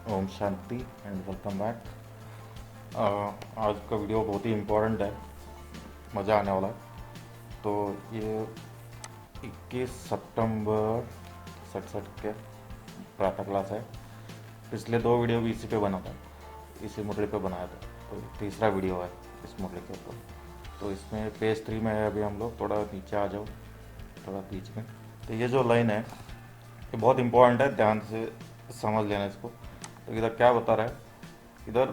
Om Shanti and welcome back. आज का video बहुत ही इम्पोर्टेंट है, मज़ा आने वाला है। तो ये 21 सितंबर 67 के प्रातः क्लास है। पिछले दो वीडियो भी इसी पे बना था, इसी मुरली पे बनाया था। तो तीसरा वीडियो है इस मुरली के ऊपर। तो इसमें पेज 3 में है अभी हम लोग। थोड़ा नीचे आ जाओ, थोड़ा बीच में। तो ये जो लाइन है ये बहुत इम्पोर्टेंट है, ध्यान से समझ लेना इसको। तो इधर क्या बता रहा है, इधर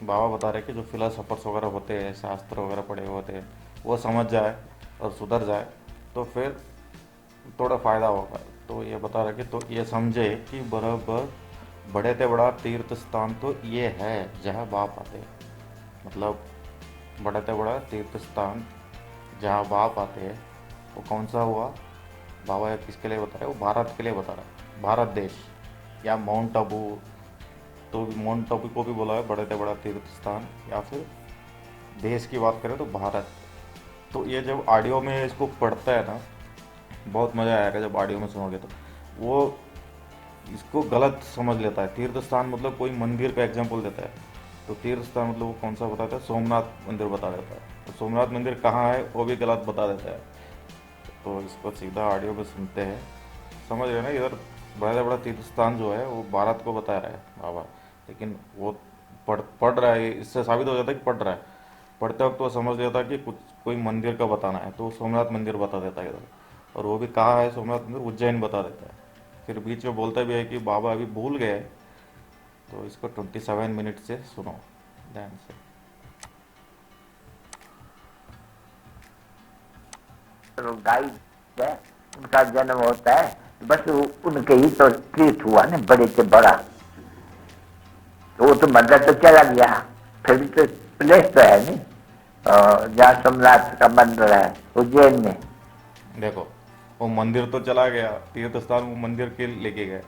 बाबा बता रहे कि जो फिलोसफर्स वगैरह होते हैं, शास्त्र वगैरह पढ़े हुए होते हैं, वो समझ जाए और सुधर जाए तो फिर थोड़ा फ़ायदा होगा। तो ये बता रहे कि तो ये समझे कि बराबर बड़े से बड़ा तीर्थ स्थान तो ये है जहाँ बाप आते हैं। मतलब बड़े से बड़ा तीर्थ स्थान जहाँ बाप आते हैं वो कौन सा हुआ? बाबा ये किसके लिए बता रहे हैं? वो भारत के लिए बता रहा है, भारत देश या माउंट आबू। तो माउंट आबू को भी बोला है बड़े से बड़ा तीर्थ स्थान, या फिर देश की बात करें तो भारत। तो ये जब ऑडियो में इसको पढ़ता है ना, बहुत मज़ा आएगा जब ऑडियो में सुनोगे। तो वो इसको गलत समझ लेता है। तीर्थ स्थान मतलब कोई मंदिर का एग्जाम्पल देता है, तो तीर्थ स्थान मतलब वो कौन सा बताता है? सोमनाथ मंदिर बता देता है। तो सोमनाथ मंदिर कहाँ है वो भी गलत बता देता है। तो इसको सीधा ऑडियो में सुनते हैं, समझ रहे हैं ना। इधर बड़ा से बड़ा तीर्थ स्थान जो है वो भारत को बता रहा है बाबा, लेकिन वो पढ़ रहा है, इससे साबित हो जाता है कि पढ़ रहा है। पढ़ते वक्त वो समझ लेता है कि कुछ कोई मंदिर का बताना है, तो वो सोमनाथ मंदिर बता देता है इधर। और वो भी कहाँ है सोमनाथ मंदिर? उज्जैन बता देता है। फिर बीच में बोलता भी है कि बाबा अभी भूल गए। तो इसको 27 मिनट से सुनो ध्यान से। गाइड है, उनका जन्म होता है, बस उनके ही तो तीर्थ हुआ ना बड़े से बड़ा। तो वो तो मंदिर तो चला गया, फिर भी तो प्लेस तो है नहीं। जहाँ सोमनाथ का मंदिर है उज्जैन में। देखो, वो मंदिर तो चला गया, तीर्थ स्थान वो मंदिर के लेके गए।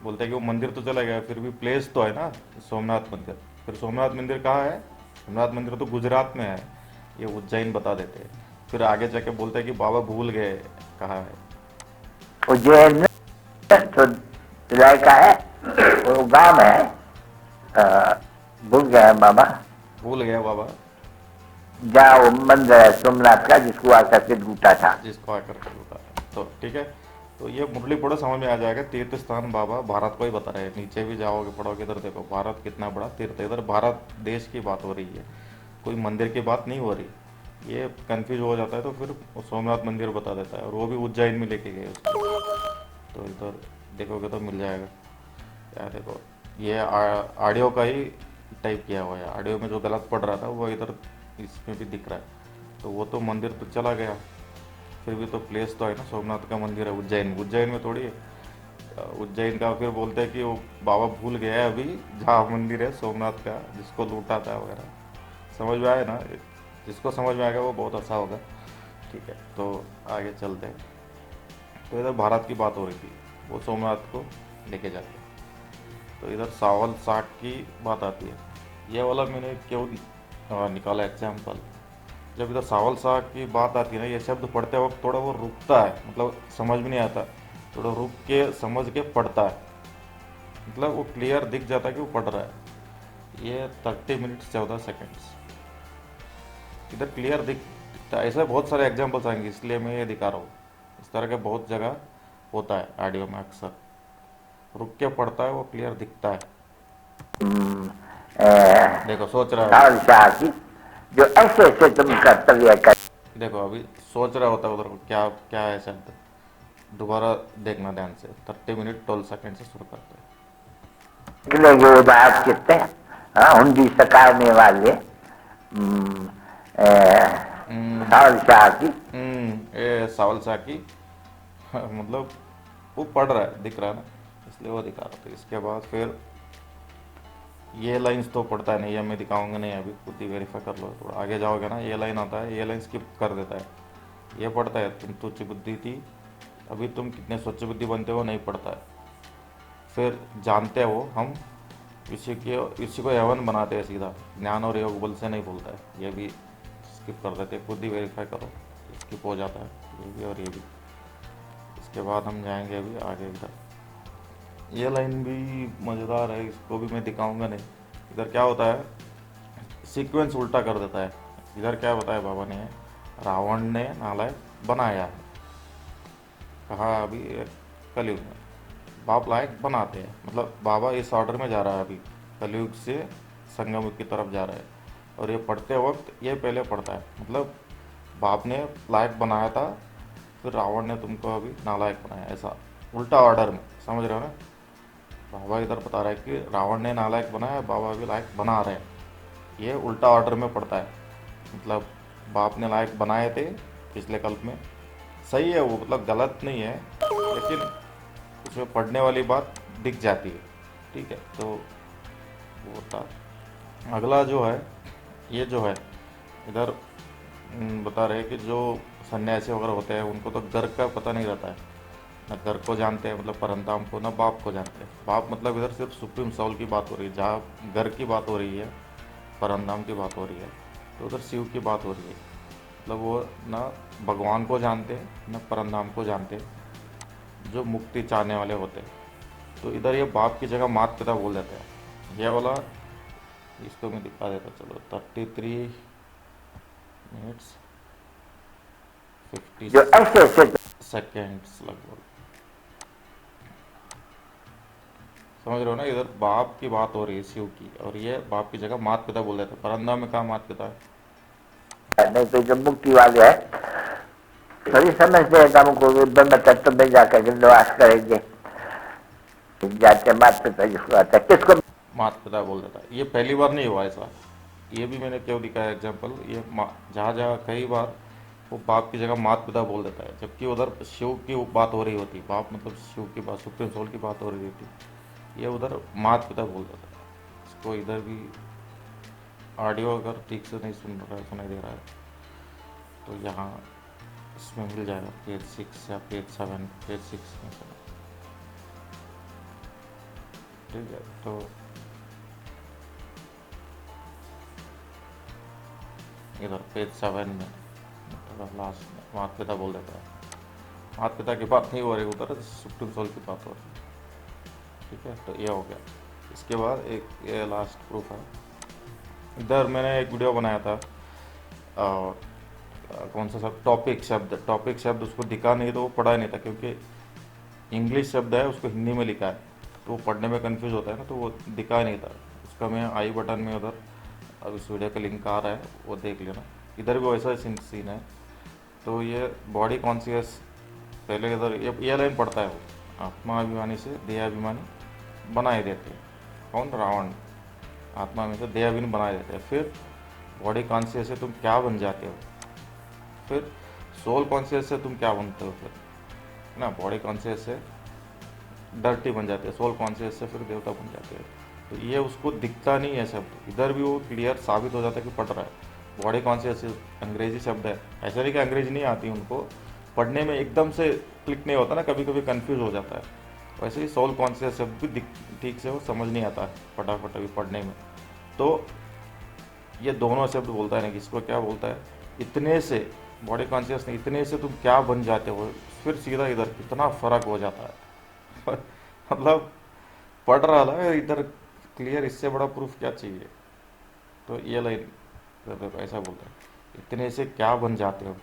बोलते हैं कि वो मंदिर तो चला गया, फिर भी प्लेस तो है ना सोमनाथ मंदिर। फिर सोमनाथ मंदिर कहाँ है? सोमनाथ मंदिर तो गुजरात में है, ये उज्जैन बता देते हैं। फिर आगे जाके बोलते हैं कि बाबा भूल गए कहाँ है। उज्जैन में तो जिला का है, वो गांव है। भूल गया बाबा। भूल गया बाबा, जहाँ वो मंदिर है सोमनाथ का, जिसको आकर के लूटा था। जिसको आकर के लूटा है। तो ठीक है, तो ये मुरली पढ़ो, समझ में आ जाएगा। तीर्थ स्थान बाबा भारत को ही बता रहे हैं। नीचे भी जाओगे पढ़ोगे, इधर देखो भारत कितना बड़ा तीर्थ है। इधर भारत देश की बात हो रही है, कोई मंदिर की बात नहीं हो रही। ये कंफ्यूज हो जाता है तो फिर वो सोमनाथ मंदिर बता देता है, और वो भी उज्जैन में लेके गए उसको। तो इधर देखोगे तो मिल जाएगा। क्या देखो, ये ऑडियो का ही टाइप किया हुआ है। ऑडियो में जो गलत पढ़ रहा था वो इधर इसमें भी दिख रहा है। तो वो तो मंदिर तो चला गया, फिर भी तो प्लेस तो है ना, सोमनाथ का मंदिर है उज्जैन। उज्जैन में थोड़ी है। उज्जैन का फिर बोलते हैं कि वो बाबा भूल गया है अभी जहाँ मंदिर है सोमनाथ का, जिसको लूटा था वगैरह। समझ में आए ना? जिसको समझ में आएगा वो बहुत अच्छा होगा। ठीक है, तो आगे चलते हैं। तो इधर भारत की बात हो रही थी, वो सोमनाथ को लेके जाते हैं। तो इधर सावल साठ की बात आती है। ये वाला मैंने क्यों निकाला एग्जाम्पल? जब इधर सावल साग की बात आती है ना, ये शब्द पढ़ते वक्त थोड़ा वो रुकता है, मतलब समझ में नहीं आता। थोड़ा रुक के समझ के पढ़ता है, मतलब वो क्लियर दिख जाता है कि वो पढ़ रहा है। ये 30 मिनट 14 सेकेंड्स इधर क्लियर दिखता है। ऐसे बहुत सारे एग्जाम्पल्स आएंगे, इसलिए मैं ये दिखा रहा हूँ। इस तरह के बहुत जगह होता है ऑडियो में, अक्सर रुक के पढ़ता है, वो क्लियर दिखता है। देखो सोच रहा है अभी। सावल शाह की, जो ऐसे ऐसे तुम कर्तव्य कर। देखो अभी सोच रहा होता है उधर को क्या क्या है शब्द। दोबारा देखना ध्यान से। 30 मिनट 12 सेकेंड से शुरू करते हैं। निकलेंगे उदास चित्त, हुंडी सकारने वाले। हम्म, सावल शाह की। ये सावल साकी मतलब वो पढ़ रहा है, दिख रहा है ना, इसलिए वो दिखा रहा था। इसके बाद फिर ये लाइंस तो पढ़ता है नहीं, ये मैं दिखाऊंगा नहीं अभी, खुद ही वेरीफाई कर लो। थोड़ा आगे जाओगे ना, ये लाइन आता है, ये लाइन स्किप कर देता है। ये पढ़ता है तुम तुच्छ बुद्धि थी, अभी तुम कितने स्वच्छ बुद्धि बनते हो, नहीं पढ़ता है। फिर जानते हो हम इसी को यवन बनाते हैं सीधा, ज्ञान और योग बल से नहीं बोलता है। ये भी स्किप कर देते हैं, खुद ही वेरीफाई करो, स्किप हो जाता है ये भी और ये भी। इसके बाद हम जाएंगे अभी आगे इधर। ये लाइन भी मज़ेदार है, इसको भी मैं दिखाऊंगा नहीं। इधर क्या होता है, सीक्वेंस उल्टा कर देता है। इधर क्या बताया बाबा ने, रावण ने नालायक बनाया है, कहा अभी कलयुग में बाप लायक बनाते हैं, मतलब बाबा इस ऑर्डर में जा रहा है, अभी कलयुग से संगम युग की तरफ जा रहा है। और ये पढ़ते वक्त ये पहले पढ़ता है, मतलब बाप ने लायक बनाया था, फिर रावण ने तुमको अभी नालायक बनाया, ऐसा उल्टा ऑर्डर में, समझ रहे हो ना। बाबा इधर बता रहा है कि रावण ने नालायक बनाया, बाबा अभी लायक बना रहे हैं, ये उल्टा ऑर्डर में पड़ता है। मतलब बाप ने लायक बनाए थे पिछले कल्प में, सही है वो, मतलब गलत नहीं है, लेकिन उसमें पढ़ने वाली बात दिख जाती है। ठीक है, तो वो होता। अगला जो है, ये जो है इधर बता रहे हैं कि जो सन्यासी वगैरह होते हैं उनको तो घर का पता नहीं रहता है, ना घर को जानते हैं मतलब परंतराम को, ना बाप को जानते हैं। बाप मतलब इधर सिर्फ सुप्रीम सोल की बात हो रही है, जहाँ घर की बात हो रही है, परंतराम की बात हो रही है, तो उधर शिव की बात हो रही है। मतलब वो ना भगवान को जानते हैं, ना परंतराम को जानते हैं, जो मुक्ति चाहने वाले होते हैं। तो इधर ये बाप की जगह मात पिता बोल देते हैं। ये वाला, इसको मैं दिखा देता, चलो 33 मिनट्स जो 50 ऐसे ऐसे सेकेंड्स लगभग, समझ रहे हो ना। इधर बाप की बात हो रही है शिव की, और ये बाप की जगह मात पिता बोल देते हैं। परंतराम में कहा मात पिता है। नहीं तो जो मुक्ति वाले है सभी समझते हैं कि हमको ब्रह्म तत्व में जाकर के निवास करेंगे, जाते मात पिता जिसको आता है किसको। मात पिता बोल देता है, ये पहली बार नहीं हुआ ऐसा, ये भी मैंने क्यों दिखाया एग्जाम्पल। ये जहाँ जहाँ कई बार वो बाप की जगह मात पिता बोल देता है, जबकि उधर शिव की बात हो रही होती, बाप मतलब शिव की बात, सुप्रीम सोल की बात हो रही होती, ये उधर मात पिता बोल देता है। इसको इधर भी ऑडियो अगर ठीक से नहीं सुन रहा है, सुनाई दे रहा है, तो यहाँ इसमें मिल जाएगा पेज 6 या पेज 7, पेज 6 में सुना। ठीक है, तो इधर पेज 7 में मतलब लास्ट में माता पिता बोल देता है। माता पिता की बात नहीं हो रही, उधर सुप्रीम सोल की बात हो रही है। ठीक है, तो ये हो गया। इसके बाद एक ये लास्ट प्रूफ है। इधर मैंने एक वीडियो बनाया था, कौन सा सब टॉपिक शब्द उसको दिखा नहीं, तो वो पढ़ा नहीं था, क्योंकि इंग्लिश शब्द है उसको हिंदी में लिखा है, तो वो पढ़ने में कंफ्यूज होता है ना, तो वो दिखा नहीं था। उसका मैं आई बटन में उधर अब इस वीडियो का लिंक आ रहा है, वो देख लेना। इधर भी वैसा सीन है। तो ये बॉडी कॉन्शियस, पहले इधर ये लाइन पढ़ता है वो, आत्माभिमानी से देहाभिमानी बनाए देते हैं। कौन? रावण। आत्मा में से देहाभिमानी बनाए देते हैं। फिर बॉडी कॉन्शियस से तुम क्या बन जाते हो, फिर सोल कॉन्शियस से तुम क्या बनते हो, फिर ना बॉडी कॉन्शियस से डर्टी बन जाते हैं, सोल कॉन्शियस से फिर देवता बन जाते हैं। तो ये उसको दिखता नहीं है शब्द, इधर भी वो क्लियर साबित हो जाता है कि पढ़ रहा है। बॉडी कॉन्शियस अंग्रेजी शब्द है, ऐसा नहीं कि अंग्रेजी नहीं आती उनको, पढ़ने में एकदम से क्लिक नहीं होता ना, कभी कभी कंफ्यूज हो जाता है। वैसे ही सोल कॉन्शियस शब्द भी ठीक से वो समझ नहीं आता है फटाफट अभी पढ़ने में। तो ये दोनों शब्द बोलता है ना, किसको क्या बोलता है, इतने से बॉडी कॉन्शियस नहीं, इतने से तुम क्या बन जाते हो, फिर सीधा इधर कितना फर्क हो जाता है। मतलब पढ़ रहा था इधर क्लियर, इससे बड़ा प्रूफ क्या चाहिए। तो ये लाइन ऐसा बोलता है, इतने से क्या बन जाते हो,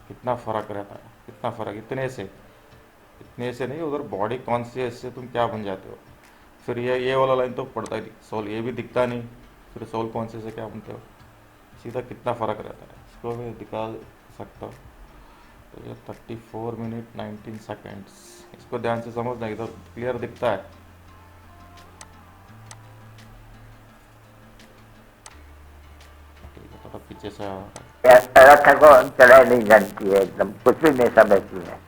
कितना फ़र्क रहता है, कितना फ़र्क, इतने से नहीं, उधर बॉडी कॉन्शियस से तुम क्या बन जाते हो। फिर ये वाला लाइन तो पढ़ता ही नहीं, सोल ये भी दिखता नहीं, फिर सोल कॉन्शियस से क्या बनते हो, सीधा कितना फ़र्क रहता है। इसको मैं दिखा सकता हूँ। तो ये 34 मिनट 19 सेकेंड्स, इसको ध्यान से समझना, इधर क्लियर दिखता है। ठीक है, थोड़ा पीछे से आ रहा है। रथ को चढ़ाई नहीं जानती है, एकदम कुछ भी नहीं समझती है,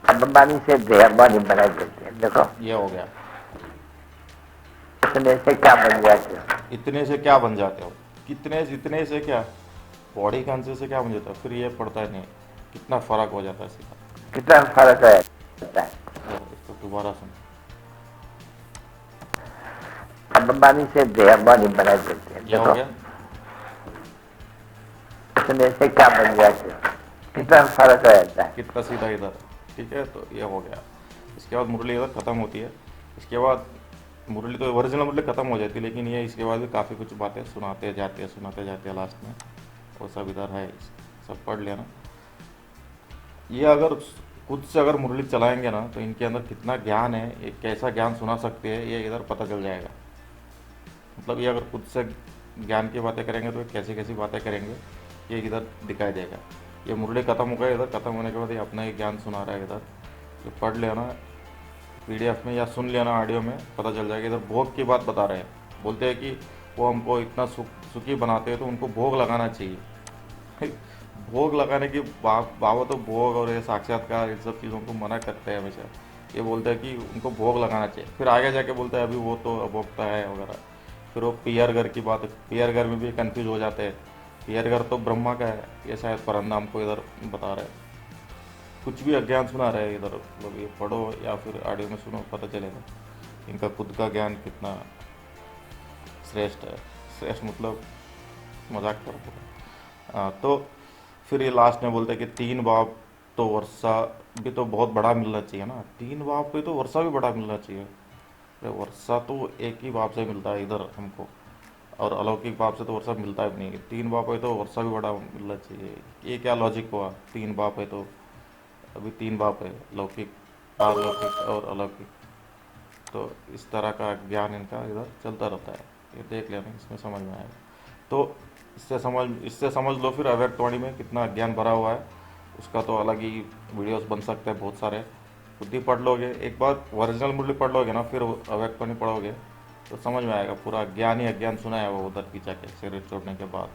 अभिमानी से देहबानी बना देते हैं। देखो ये हो गया, इतने से क्या बन जाते हो, इतने से क्या बन जाते हो, इतने से क्या, बॉडी कॉन्शियस से क्या बन जाता है, फिर ये पड़ता है नहीं, कितना फ़र्क हो जाता है सीधा। कितना फर्क है। इसको दोबारा सुन। अभिमानी से देहबानी बना देते हैं। ये हो देखो गया, इतने से क्या बन जाते हो, कितना फर्क रहता है। कितना सीधा इधर। ठीक है, तो ये हो गया। इसके बाद मुरली इधर ख़त्म होती है। इसके बाद मुरली तो ओरिजिनल मुरली ख़त्म हो जाती है, लेकिन ये इसके बाद भी काफ़ी कुछ बातें सुनाते जाते हैं लास्ट में। वो सब इधर है, सब पढ़ लेना। ये अगर खुद से अगर मुरली चलाएंगे ना तो इनके अंदर कितना ज्ञान है, ये कैसा ज्ञान सुना सकते हैं, ये इधर पता चल जाएगा। मतलब ये अगर खुद से ज्ञान की बातें करेंगे तो कैसी कैसी बातें करेंगे, ये इधर दिखाई देगा। ये मुरली ख़त्म हो गया, इधर ख़त्म होने के बाद ये अपना ही ज्ञान सुना रहा है इधर। ये पढ़ लेना पीडीएफ में या सुन लेना ऑडियो में, पता चल जाएगा। इधर भोग की बात बता रहे हैं, बोलते हैं कि वो हमको इतना सुखी बनाते हैं तो उनको भोग लगाना चाहिए। भोग लगाने की बाबा तो भोग और ये साक्षात्कार इन सब चीज़ों को मना करते हैं हमेशा। ये बोलते हैं कि उनको भोग लगाना चाहिए, फिर आगे जाके बोलते हैं अभी वो तो अभोक्ता है वगैरह। फिर वो पियर घर की बात, पियर घर में भी कंफ्यूज हो जाते हैं। पियर घर तो ब्रह्मा का है, ये शायद परंदाम को इधर बता रहे हैं। कुछ भी अज्ञान सुना रहे हैं इधर, मतलब ये पढ़ो या फिर ऑडियो में सुनो, पता चलेगा इनका खुद का ज्ञान कितना श्रेष्ठ है। श्रेष्ठ मतलब मजाक कर रहा हूँ। तो फिर ये लास्ट में बोलते हैं कि 3 बाप तो वर्षा भी तो बहुत बड़ा मिलना चाहिए ना, 3 बाप पे तो वर्षा भी बड़ा मिलना चाहिए। अरे वर्षा तो एक ही बाप से मिलता है इधर हमको, और अलौकिक बाप से तो वर्षा मिलता भी नहीं है। 3 बाप है तो वर्षा भी बड़ा मिलना चाहिए, ये क्या लॉजिक हुआ? 3 बाप है तो अभी 3 बाप है, लौकिक, पारलौकिक और अलौकिक। तो इस तरह का ज्ञान इनका इधर चलता रहता है, ये देख लेना, इसमें समझ में आएगा। तो इससे समझ लो फिर अव्यक्तवाणी में कितना ज्ञान भरा हुआ है। उसका तो अलग ही वीडियोस बन सकते हैं बहुत सारे, खुद ही पढ़ लोगे। एक बार ओरिजिनल मुरली पढ़ लोगे ना, फिर अव्यक्तवाणी पढ़ोगे तो समझ में आएगा। पूरा ज्ञान ही अज्ञान सुना है वो उधर की जाके शरीर छोड़ने के बाद।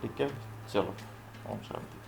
ठीक है, चलो, ओम शांति।